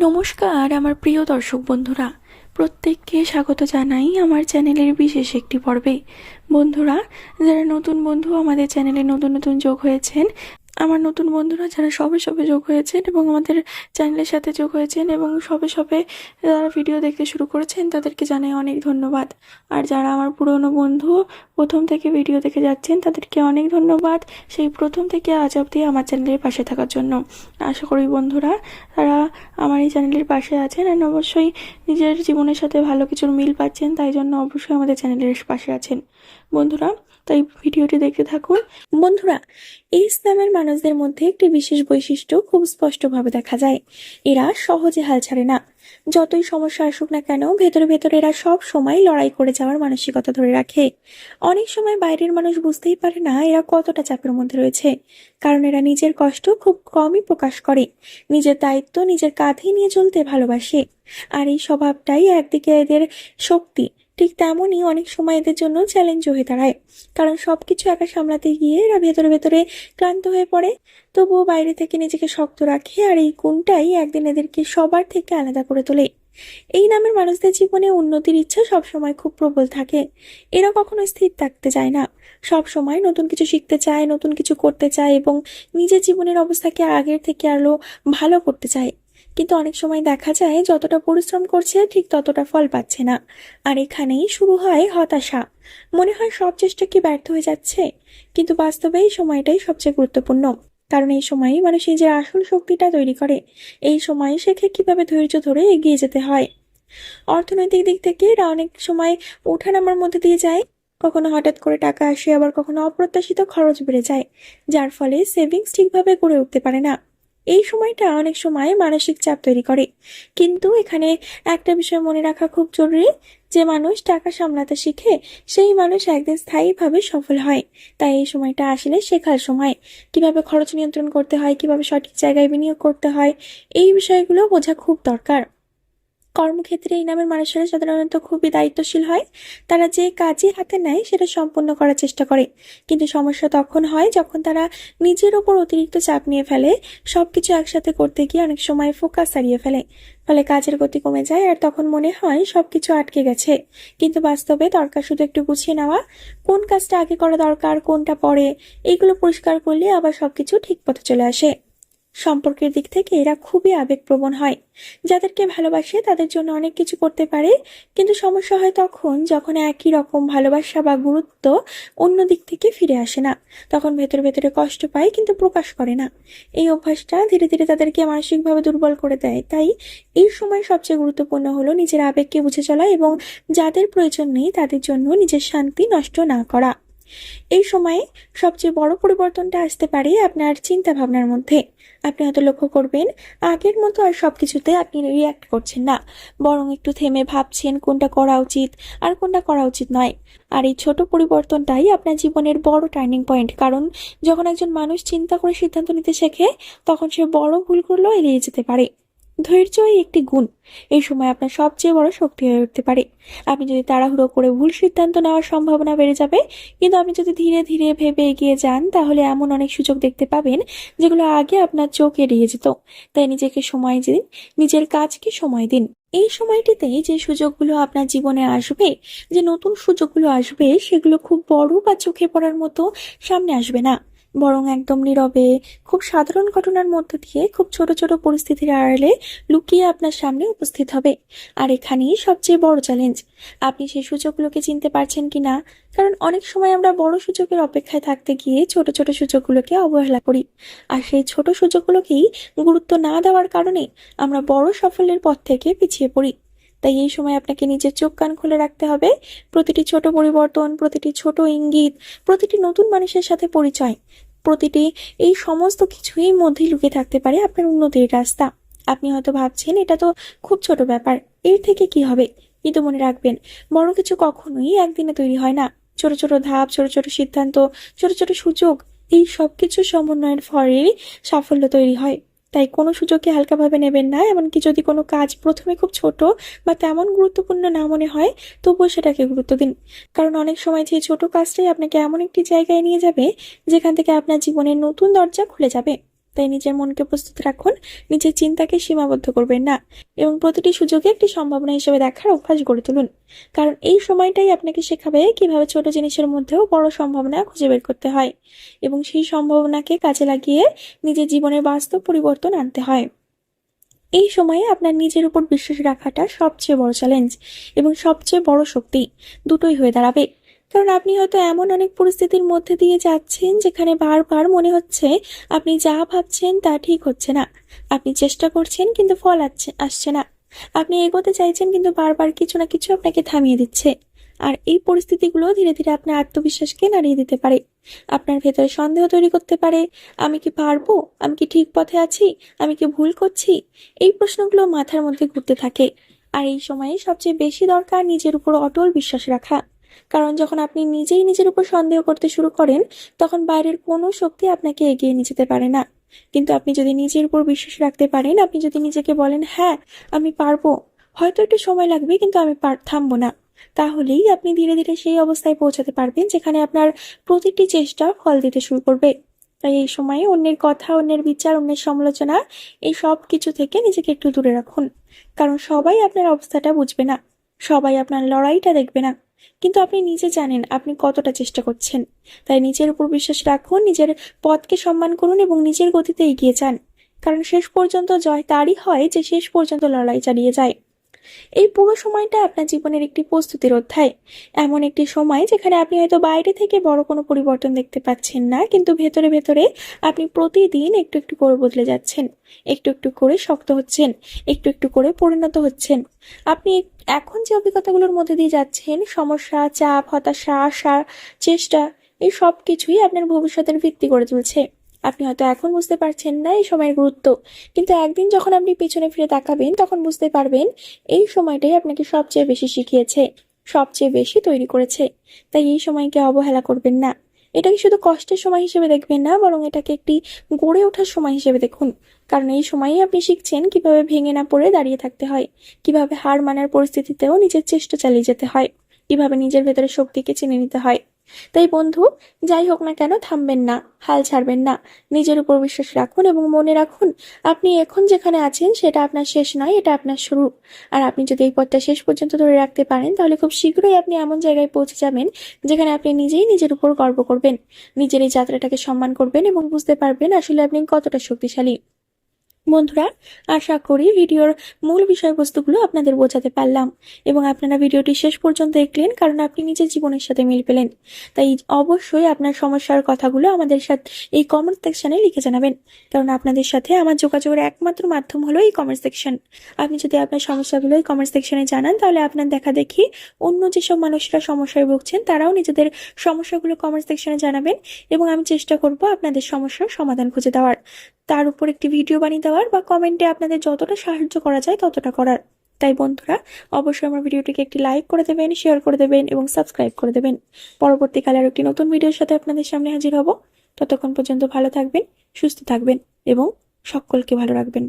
নমস্কার আমার প্রিয় দর্শক বন্ধুরা, প্রত্যেককে স্বাগত জানাই আমার চ্যানেলের বিশেষ একটি পর্বে। বন্ধুরা, যারা নতুন বন্ধু আমাদের চ্যানেলে নতুন নতুন যোগ হয়েছেন, আমার নতুন বন্ধুরা যারা সবে সবে যোগ হয়েছেন এবং আমাদের চ্যানেলের সাথে যোগ হয়েছেন এবং সবে সবে যারা ভিডিও দেখতে শুরু করেছেন, তাদেরকে জানাই অনেক ধন্যবাদ। আর যারা আমার পুরনো বন্ধু প্রথম থেকে ভিডিও দেখে যাচ্ছেন, তাদেরকে অনেক ধন্যবাদ সেই প্রথম থেকে আজ অবধি আমার চ্যানেলের পাশে থাকার জন্য। আশা করি বন্ধুরা তারা আমার এই চ্যানেলের পাশে আছেন আর অবশ্যই নিজের জীবনের সাথে ভালো কিছুর মিল পাচ্ছেন, তাই জন্য অবশ্যই আমাদের চ্যানেলের পাশে আছেন বন্ধুরা। তাই ভিডিওটি দেখতে থাকুন। বন্ধুরা, এই ইসলামের মানুষদের মধ্যে একটি বিশেষ বৈশিষ্ট্য খুব স্পষ্টভাবে দেখা যায়। এরা সহজে হাল ছাড়ে না। যতই সমস্যা আসুক না কেন, ভেতরে ভেতরে এরা সব সময় লড়াই করে যাওয়ার মানসিকতা ধরে রাখে। অনেক সময় বাইরের মানুষ বুঝতেই পারে না এরা কতটা চাপের মধ্যে রয়েছে, কারণ এরা নিজের কষ্ট খুব কমই প্রকাশ করে। নিজের দায়িত্ব নিজের কাঁধে নিয়ে চলতে ভালোবাসে। আর এই স্বভাবটাই একদিকে এদের শক্তি, ঠিক তেমনই অনেক সময় এদের জন্য চ্যালেঞ্জ হয়ে দাঁড়ায়। কারণ সবকিছু একা সামলাতে গিয়ে এরা ভেতরে ভেতরে ক্লান্ত হয়ে পড়ে, তবুও বাইরে থেকে নিজেকে শক্ত রাখে। আর এই গুণটাই একদিন এদেরকে সবার থেকে আলাদা করে তোলে। এই নামের মানুষদের জীবনে উন্নতির ইচ্ছা সবসময় খুব প্রবল থাকে। এরা কখনো স্থির থাকতে চায় না, সব সময় নতুন কিছু শিখতে চায়, নতুন কিছু করতে চায় এবং নিজের জীবনের অবস্থাকে আগের থেকে আরো ভালো করতে চায়। কিন্তু অনেক সময় দেখা যায় যতটা পরিশ্রম করছে ঠিক ততটা ফল পাচ্ছে না। আর এখানেই শুরু হয় হতাশা। মনে হয় সব চেষ্টা কি ব্যর্থ হয়ে যাচ্ছে। কিন্তু বাস্তবে এই সময়টাই সবচেয়ে গুরুত্বপূর্ণ, কারণ এই সময়ই মানুষ নিজের আসল শক্তিটা তৈরি করে। এই সময় শেখে কিভাবে ধৈর্য ধরে এগিয়ে যেতে হয়। অর্থনৈতিক দিক থেকে এরা অনেক সময় ওঠানামার মধ্যে দিয়ে যায়। কখনো হঠাৎ করে টাকা আসে, আবার কখনো অপ্রত্যাশিত খরচ বেড়ে যায়, যার ফলে সেভিংস ঠিকভাবে গড়ে উঠতে পারে না। এই সময়টা অনেক সময় মানসিক চাপ তৈরি করে। কিন্তু এখানে একটা বিষয় মনে রাখা খুব জরুরি, যে মানুষ টাকা সামলাতে শিখে সেই মানুষ একদিন স্থায়ীভাবে সফল হয়। তাই এই সময়টা আসলে শেখার সময়। কিভাবে খরচ নিয়ন্ত্রণ করতে হয়, কিভাবে সঠিক জায়গায় বিনিয়োগ করতে হয়, এই বিষয়গুলো বোঝা খুব দরকার। কর্মক্ষেত্রে এই নামের মানুষেরা সাধারণত খুবই দায়িত্বশীল হয়। তারা যে কাজই হাতে নেয় সেটা সম্পূর্ণ করার চেষ্টা করে। কিন্তু সমস্যা তখন হয় যখন তারা নিজের ওপর অতিরিক্ত চাপ নিয়ে ফেলে। সবকিছু একসাথে করতে গিয়ে অনেক সময় ফোকাস হারিয়ে ফেলে, ফলে কাজের গতি কমে যায় আর তখন মনে হয় সবকিছু আটকে গেছে। কিন্তু বাস্তবে দরকার শুধু একটু গুছিয়ে নেওয়া। কোন কাজটা আগে করা দরকার, কোনটা পরে, এইগুলো পরিষ্কার করলে আবার সবকিছু ঠিক পথে চলে আসে। সম্পর্কের দিক থেকে এরা খুবই আবেগপ্রবণ হয়। যাদেরকে ভালোবাসে তাদের জন্য অনেক কিছু করতে পারে, কিন্তু সমস্যা হয় তখন যখন একই রকম ভালোবাসা বা গুরুত্ব অন্য দিক থেকে ফিরে আসে না। তখন ভেতরে ভেতরে কষ্ট পায় কিন্তু প্রকাশ করে না। এই অভ্যাসটা ধীরে ধীরে তাদেরকে মানসিকভাবে দুর্বল করে দেয়। তাই এই সময় সবচেয়ে গুরুত্বপূর্ণ হলো নিজের আবেগকে বুঝে চলা এবং যাদের প্রয়োজন নেই তাদের জন্য নিজের শান্তি নষ্ট না করা। এই সময়ে সবচেয়ে বড় পরিবর্তনটা আসতে পারে আপনার চিন্তা ভাবনার মধ্যে। আপনি হয়তো লক্ষ্য করবেন আগের মতো আর সবকিছুতে আপনি রিয়াক্ট করছেন না, বরং একটু থেমে ভাবছেন কোনটা করা উচিত আর কোনটা করা উচিত নয়। আর এই ছোট পরিবর্তনটাই আপনার জীবনের বড় টার্নিং পয়েন্ট, কারণ যখন একজন মানুষ চিন্তা করে সিদ্ধান্ত নিতে শেখে তখন সে বড় ভুলগুলো এড়িয়ে যেতে পারে। ধৈর্যই একটি গুণ, এই সময় আপনার সবচেয়ে বড় শক্তি হয়ে উঠতে পারে। আপনি যদি তাড়াহুড়ো করে ভুল সিদ্ধান্ত নেওয়ার সম্ভাবনা বেড়ে যাবে, কিন্তু আপনি যদি ধীরে ধীরে ভেবে এগিয়ে যান তাহলে এমন অনেক সুযোগ দেখতে পাবেন যেগুলো আগে আপনার চোখ এড়িয়ে যেত। তাই নিজেকে সময় দিন, নিজের কাজকে সময় দিন। এই সময়টিতেই যে সুযোগগুলো আপনার জীবনে আসবে, যে নতুন সুযোগগুলো আসবে, সেগুলো খুব বড় বা চোখে পড়ার মতো সামনে আসবে না, বরং একদম নীরবে খুব সাধারণ ঘটনার মধ্য দিয়ে খুব ছোট ছোট পরিস্থিতির আড়ালে লুকিয়ে আপনার সামনে উপস্থিত হবে। আর এখানেই সবচেয়ে বড় চ্যালেঞ্জ, আপনি সেই সুযোগগুলোকে চিনতে পারছেন কিনা। কারণ অনেক সময় আমরা বড় সুযোগের অপেক্ষায় থাকতে গিয়ে ছোট ছোট সুযোগগুলোকে অবহেলা করি। আর সেই ছোট সুযোগগুলোকেই গুরুত্ব না দেওয়ার কারণে আমরা বড় সাফল্যের পথ থেকে পিছিয়ে পড়ি। তাই এই সময় আপনাকে নিজের চোখ কান খুলে রাখতে হবে। প্রতিটি ছোট পরিবর্তন, প্রতিটি ছোট ইঙ্গিত, প্রতিটি নতুন মানুষের সাথে পরিচয়, প্রতিটি এই সমস্ত কিছুই মধ্যেই লুকিয়ে থাকতে পারে আপনার উন্নতির রাস্তা। আপনি হয়তো ভাবছেন এটা তো খুব ছোট ব্যাপার, এর থেকে কি হবে। কিন্তু মনে রাখবেন, বড় কিছু কখনোই একদিনে তৈরি হয় না। ছোট ছোট ধাপ, ছোট ছোট সিদ্ধান্ত, ছোট ছোট সুযোগ, এই সবকিছু সমন্বয়ের ফলেই সাফল্য তৈরি হয়। তাই কোনো সুযোগকে হালকাভাবে নেবেন না। এমনকি যদি কোনো কাজ প্রথমে খুব ছোট বা তেমন গুরুত্বপূর্ণ না মনে হয়, তবুও সেটাকে গুরুত্ব দিন। কারণ অনেক সময় যে ছোট কাজটাই আপনাকে এমন একটি জায়গায় নিয়ে যাবে যেখান থেকে আপনার জীবনের নতুন দরজা খুলে যাবে। তাই নিজের মনকে প্রস্তুত রাখুন, নিজের চিন্তাকে সীমাবদ্ধ করবেন না এবং প্রতিটি সুযোগে একটি সম্ভাবনা হিসেবে দেখার অভ্যাস গড়ে তুলুন। কারণ এই সময়টাই আপনাকে শেখাবে কিভাবে ছোট জিনিসের মধ্যেও বড় সম্ভাবনা খুঁজে বের করতে হয় এবং সেই সম্ভাবনাকে কাজে লাগিয়ে নিজের জীবনে বাস্তব পরিবর্তন আনতে হয়। এই সময়ে আপনার নিজের উপর বিশ্বাস রাখাটা সবচেয়ে বড় চ্যালেঞ্জ এবং সবচেয়ে বড় শক্তি দুটোই হয়ে দাঁড়াবে। কারণ আপনি হয়তো এমন অনেক পরিস্থিতির মধ্যে দিয়ে যাচ্ছেন যেখানে বারবার মনে হচ্ছে আপনি যা ভাবছেন তা ঠিক হচ্ছে না। আপনি চেষ্টা করছেন কিন্তু ফল আসছে না। আপনি এগোতে চাইছেন কিন্তু বারবার কিছু না কিছু আপনাকে থামিয়ে দিচ্ছে। আর এই পরিস্থিতিগুলো ধীরে ধীরে আপনার আত্মবিশ্বাসকে নাড়িয়ে দিতে পারে, আপনার ভেতরে সন্দেহ তৈরি করতে পারে। আমি কি পারবো? আমি কি ঠিক পথে আছি? আমি কি ভুল করছি? এই প্রশ্নগুলো মাথার মধ্যে ঘুরতে থাকে। আর এই সময়ে সবচেয়ে বেশি দরকার নিজের উপর অটল বিশ্বাস রাখা। কারণ যখন আপনি নিজেই নিজের উপর সন্দেহ করতে শুরু করেন, তখন বাইরের কোনো শক্তি আপনাকে এগিয়ে নিয়ে যেতে পারে না। কিন্তু আপনি যদি নিজের উপর বিশ্বাস রাখতে পারেন, আপনি যদি নিজেকে বলেন, হ্যাঁ আমি পারবো, হয়তো একটু সময় লাগবে কিন্তু আমি থামবো না, তাহলেই আপনি ধীরে ধীরে সেই অবস্থায় পৌঁছাতে পারবেন যেখানে আপনার প্রতিটি চেষ্টা ফল দিতে শুরু করবে। তাই এই সময়ে অন্যের কথা, অন্যের বিচার, অন্যের সমালোচনা, এই সব কিছু থেকে নিজেকে একটু দূরে রাখুন। কারণ সবাই আপনার অবস্থাটা বুঝবে না, সবাই আপনার লড়াইটা দেখবে না, কিন্তু আপনি নিজে জানেন আপনি কতটা চেষ্টা করছেন। তাই নিজের উপর বিশ্বাস রাখুন, নিজের পথকে সম্মান করুন এবং নিজের গতিতে এগিয়ে যান। কারণ শেষ পর্যন্ত জয় তারই হয় যে শেষ পর্যন্ত লড়াই চালিয়ে যায়। এই পুরো সময়টা আপনার জীবনের একটি প্রস্তুতির অধ্যায়। এমন একটি সময় যেখানে আপনি হয়তো বাইরে থেকে বড় কোনো পরিবর্তন দেখতে পাচ্ছেন না, কিন্তু ভেতরে ভেতরে আপনি প্রতিদিন একটু একটু করে বদলে যাচ্ছেন, একটু একটু করে শক্ত হচ্ছেন, একটু একটু করে পরিণত হচ্ছেন। আপনি এখন যে অভিজ্ঞতাগুলোর মধ্যে দিয়ে যাচ্ছেন, সমস্যা, চাপ, হতাশা, আশা, চেষ্টা, এই সব কিছুই আপনার ভবিষ্যতের ভিত্তি গড়ে তুলছে। আপনি হয়তো এখন বুঝতে পারছেন না এই সময়ের গুরুত্ব, কিন্তু একদিন যখন আপনি পিছনে ফিরে তাকাবেন তখন বুঝতে পারবেন এই সময়টাই আপনাকে সবচেয়ে বেশি শিখিয়েছে, সবচেয়ে বেশি তৈরি করেছে। তাই এই সময়কে অবহেলা করবেন না। এটাকে শুধু কষ্টের সময় হিসেবে দেখবেন না, বরং এটাকে একটি গড়ে ওঠার সময় হিসেবে দেখুন। কারণ এই সময়ই আপনি শিখছেন কিভাবে ভেঙে না পড়ে দাঁড়িয়ে থাকতে হয়, কিভাবে হার মানার পরিস্থিতিতেও নিজের চেষ্টা চালিয়ে যেতে হয়, কিভাবে নিজের ভেতরে শক্তিকে চিনে নিতে হয়। তাই বন্ধু, যাই হোক না কেন থামবেন না, হাল ছাড়বেন না। নিজের উপর বিশ্বাস রাখুন এবং মনে রাখুন আপনি এখন যেখানে আছেন সেটা আপনার শেষ নয়, এটা আপনার শুরু। আর আপনি যদি এই পথটা শেষ পর্যন্ত ধরে রাখতে পারেন তাহলে খুব শীঘ্রই আপনি এমন জায়গায় পৌঁছে যাবেন যেখানে আপনি নিজেই নিজের উপর গর্ব করবেন, নিজের এই যাত্রাটাকে সম্মান করবেন এবং বুঝতে পারবেন আসলে আপনি কতটা শক্তিশালী। বন্ধুরা, আশা করি ভিডিওর মূল বিষয়বস্তুগুলো আপনাদের বোঝাতে পারলাম এবং আপনারা ভিডিওটি শেষ পর্যন্ত দেখলেন কারণ আপনি নিজের জীবনের সাথে মিল পেলেন। তাই অবশ্যই আপনার সমস্যার কথাগুলো আমাদের সাথে এই কমেন্ট সেকশনে লিখে জানাবেন, কারণ আপনাদের সাথে আমার যোগাযোগের একমাত্র মাধ্যম হলো এই কমেন্ট সেকশন। আপনি যদি আপনার সমস্যাগুলো এই কমেন্ট সেকশনে জানান তাহলে আপনার দেখা দেখি অন্য যেসব মানুষরা সমস্যায় ভুগছেন তারাও নিজেদের সমস্যাগুলো কমেন্ট সেকশনে জানাবেন এবং আমি চেষ্টা করব আপনাদের সমস্যার সমাধান খুঁজে দেওয়ার, তার উপর একটি ভিডিও বানিয়ে দেওয়ার বা কমেন্টে আপনাদের যতটা সাহায্য করা যায় ততটা করার। তাই বন্ধুরা, অবশ্যই আমার ভিডিওটিকে একটি লাইক করে দেবেন, শেয়ার করে দেবেন এবং সাবস্ক্রাইব করে দেবেন। পরবর্তীকালে আর একটি নতুন ভিডিওর সাথে আপনাদের সামনে হাজির হব। ততক্ষণ পর্যন্ত ভালো থাকবেন, সুস্থ থাকবেন এবং সকলকে ভালো রাখবেন।